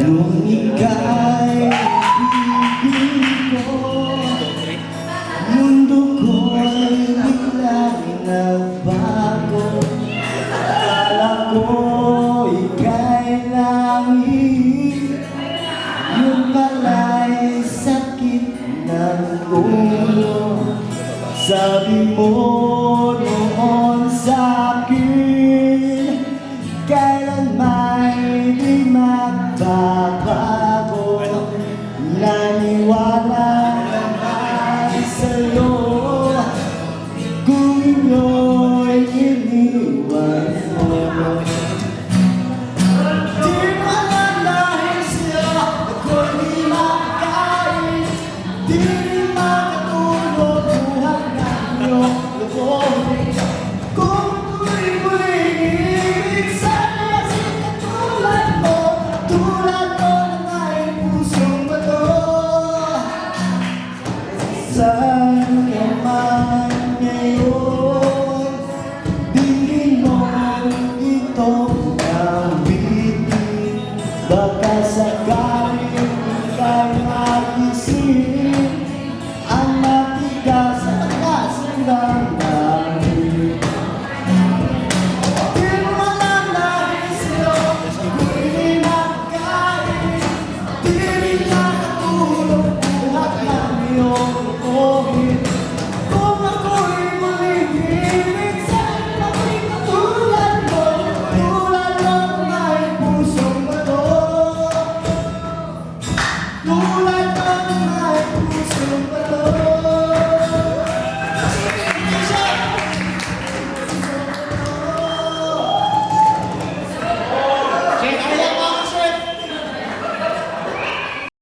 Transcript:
Nung ika'y ibigin ko, mundo ko'y biglang nagbago. Akala ko ika'y langit, yung pala'y sakit ng ulo. Sabi mo noon sa'kin, kailanman di magbabago. Naniwala naman sa'yo, kung ito'y iniwan mo. Di mo alam dahil sa'yo, ako'y di makakain. Di rin makatulog buhat ng iyong lubuhin. Kung tuloy-muling ibig sana kasi katulad mo, tulad mo ng aking pusong bato. Saan ka man ngayon, bilhin mo itong awitin, baka sakali